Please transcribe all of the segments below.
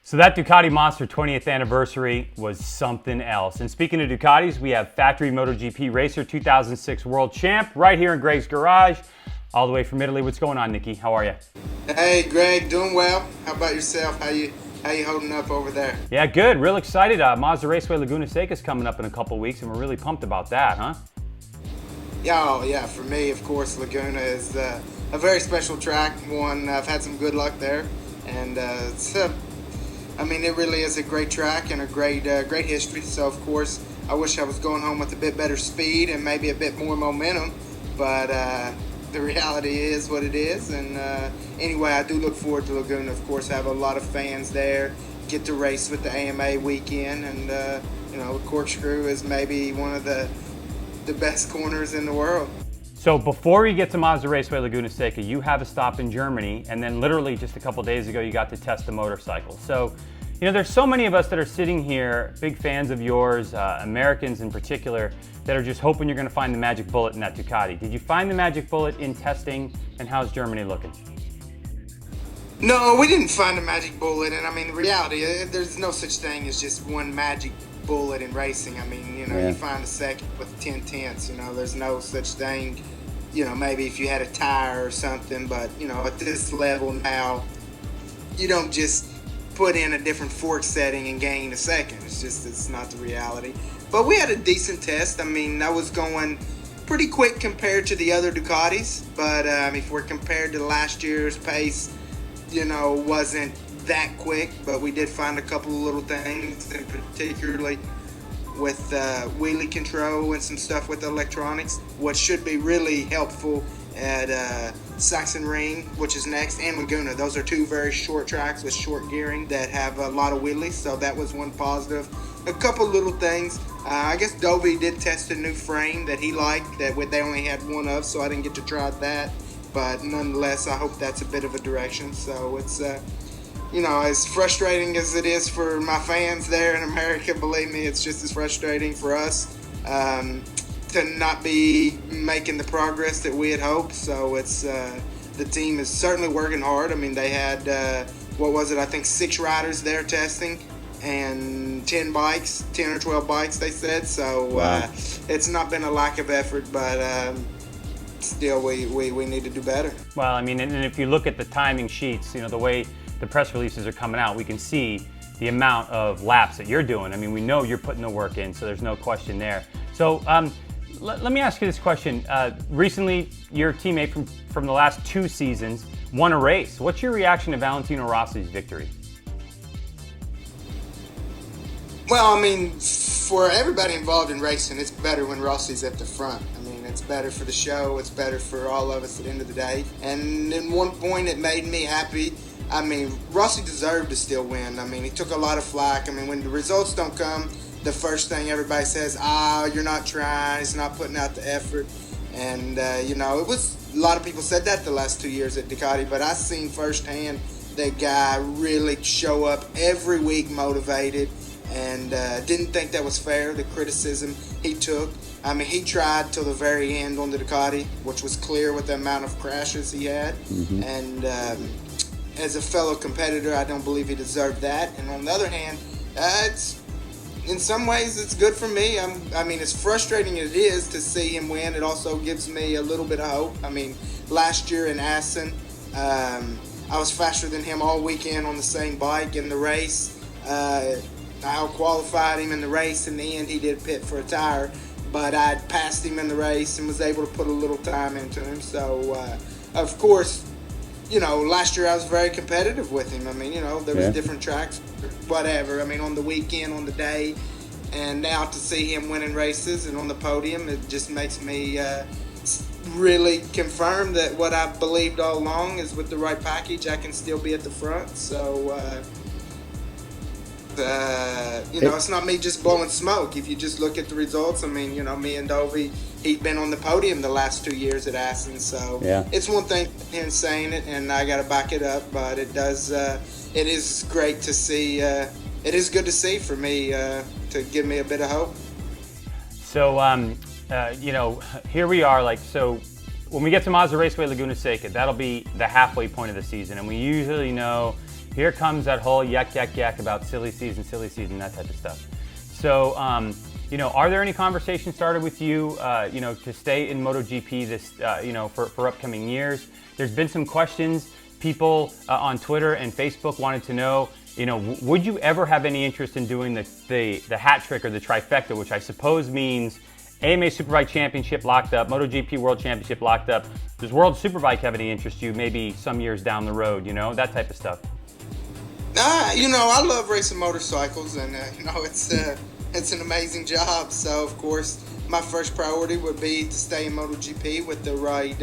So that Ducati Monster 20th anniversary was something else. And speaking of Ducatis, we have Factory MotoGP Racer 2006 World Champ right here in Greg's garage, all the way from Italy. What's going on, Nicky? How are you? Hey, Greg, doing well. How about yourself? How you holding up over there? Yeah, good. Real excited. Mazda Raceway Laguna Seca is coming up in a couple weeks, and we're really pumped about that, huh? Yeah, for me, of course, Laguna is a very special track. One, I've had some good luck there, and it really is a great track and a great history. So, of course, I wish I was going home with a bit better speed and maybe a bit more momentum, but the reality is what it is. And anyway, I do look forward to Laguna. Of course, I have a lot of fans there, get to race with the AMA weekend, and the corkscrew is maybe one of the best corners in the world. So before we get to Mazda Raceway Laguna Seca, you have a stop in Germany, and then literally just a couple days ago, you got to test the motorcycle. So, there's so many of us that are sitting here, big fans of yours, Americans in particular, that are just hoping you're going to find the magic bullet in that Ducati. Did you find the magic bullet in testing, and how's Germany looking? No, we didn't find the magic bullet, and the reality, there's no such thing as just one magic bullet in racing. You find a second with 10 tenths, there's no such thing, maybe if you had a tire or something, but, at this level now, you don't just put in a different fork setting and gain a second. It's not the reality. But we had a decent test. I was going pretty quick compared to the other Ducatis, but if we're compared to last year's pace, wasn't that quick, but we did find a couple of little things, and particularly with wheelie control and some stuff with the electronics, what should be really helpful at Sachsenring, which is next, and Laguna. Those are two very short tracks with short gearing that have a lot of wheelies, so that was one positive. A couple little things. I guess Dovey did test a new frame that he liked that they only had one of, so I didn't get to try that, but nonetheless, I hope that's a bit of a direction. So it's as frustrating as it is for my fans there in America, believe me, it's just as frustrating for us to not be making the progress that we had hoped. So it's the team is certainly working hard. They had, I think 6 riders there testing and 10 or 12 bikes, they said. So wow. It's not been a lack of effort, but still we need to do better. Well, and if you look at the timing sheets, the way the press releases are coming out, we can see the amount of laps that you're doing. We know you're putting the work in, so there's no question there. So let me ask you this question. Recently, your teammate from the last 2 seasons won a race. What's your reaction to Valentino Rossi's victory? Well, for everybody involved in racing, it's better when Rossi's at the front. It's better for the show. It's better for all of us at the end of the day. And in one point, it made me happy. Rossi deserved to still win. He took a lot of flack. When the results don't come, the first thing everybody says, you're not trying, he's not putting out the effort. And, it was, a lot of people said that the last 2 years at Ducati, but I seen firsthand that guy really show up every week motivated, and didn't think that was fair, the criticism he took. He tried till the very end on the Ducati, which was clear with the amount of crashes he had. Mm-hmm. And as a fellow competitor, I don't believe he deserved that. And on the other hand, in some ways, it's good for me. As frustrating as it is to see him win, it also gives me a little bit of hope. Last year in Assen, I was faster than him all weekend on the same bike in the race. I out-qualified him in the race. In the end, he did pit for a tire, but I passed him in the race and was able to put a little time into him. So, of course, last year I was very competitive with him. There was different tracks, whatever. On the weekend, on the day, and now to see him winning races and on the podium, it just makes me really confirm that what I believed all along is with the right package, I can still be at the front. So, it's not me just blowing smoke. If you just look at the results, me and Dovey, he'd been on the podium the last 2 years at Assen. So It's one thing him saying it, and I got to back it up. But it does. It is great to see. It is good to see for me to give me a bit of hope. So here we are. So when we get to Mazda Raceway Laguna Seca, that'll be the halfway point of the season, and we usually know here comes that whole yak about silly season, that type of stuff. So, are there any conversations started with you, to stay in MotoGP this, for upcoming years? There's been some questions. People on Twitter and Facebook wanted to know, would you ever have any interest in doing the hat trick or the trifecta, which I suppose means AMA Superbike Championship locked up, MotoGP World Championship locked up. Does World Superbike have any interest you maybe some years down the road, that type of stuff? I love racing motorcycles, and it's an amazing job. So of course, my first priority would be to stay in MotoGP with the right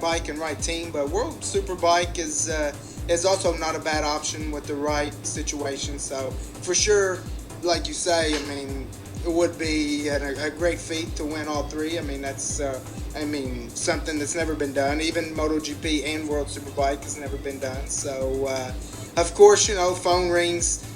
bike and right team. But World Superbike is also not a bad option with the right situation. So for sure, like you say, it would be a great feat to win all three. That's something that's never been done. Even MotoGP and World Superbike has never been done. So, of course, phone rings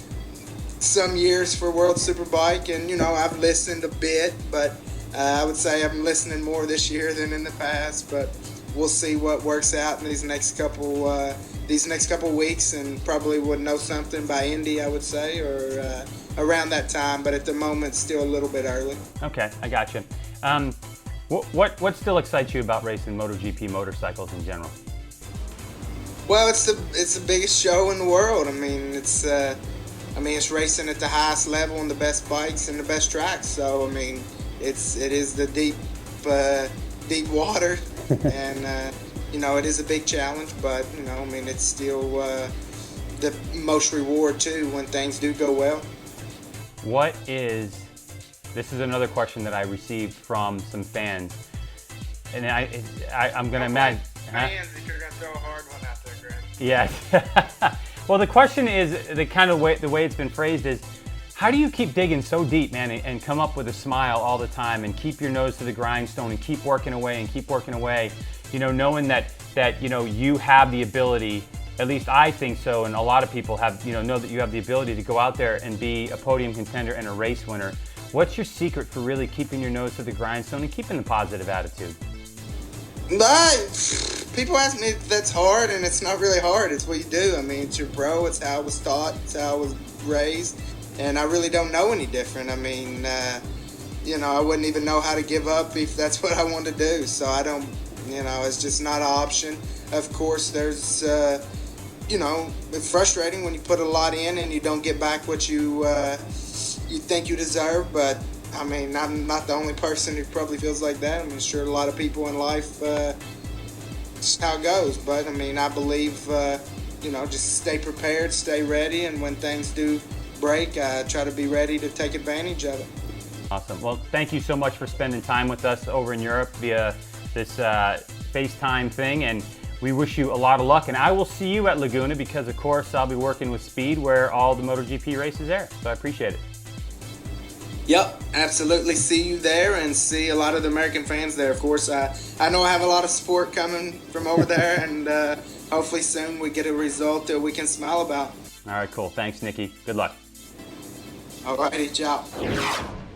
some years for World Superbike, and I've listened a bit, but I would say I'm listening more this year than in the past. But we'll see what works out in these next couple weeks, and probably would know something by Indy, I would say, or around that time. But at the moment, still a little bit early. Okay, I got you. What still excites you about racing MotoGP motorcycles in general? Well, it's the biggest show in the world. It's racing at the highest level and the best bikes and the best tracks. So it is the deep water, and it is a big challenge. But it's still the most reward too when things do go well. This is another question that I received from some fans, and I'm going to imagine. Fans, if you're going to throw a hard one out there, Greg. Yeah. Well, the question is, the way it's been phrased is, how do you keep digging so deep, man, and come up with a smile all the time and keep your nose to the grindstone and keep working away, knowing that you have the ability, at least I think so, and a lot of people have, know that you have the ability to go out there and be a podium contender and a race winner. What's your secret for really keeping your nose to the grindstone and keeping the positive attitude? People ask me if that's hard, and it's not really hard. It's what you do. It's your bro. It's how I was taught. It's how I was raised, and I really don't know any different. I wouldn't even know how to give up if that's what I wanted to do. So I don't, it's just not an option. Of course, there's, it's frustrating when you put a lot in and you don't get back what you think you deserve, but I'm not the only person who probably feels like that. I'm sure a lot of people in life, it's how it goes. But I believe, just stay prepared, stay ready, and when things do break, try to be ready to take advantage of it. Awesome. Well, thank you so much for spending time with us over in Europe via this FaceTime thing, and we wish you a lot of luck. And I will see you at Laguna because, of course, I'll be working with Speed where all the MotoGP races are. So I appreciate it. Yep, absolutely. See you there and see a lot of the American fans there. Of course, I know I have a lot of support coming from over there, and hopefully soon we get a result that we can smile about. All right, cool. Thanks, Nicky. Good luck. All righty, ciao.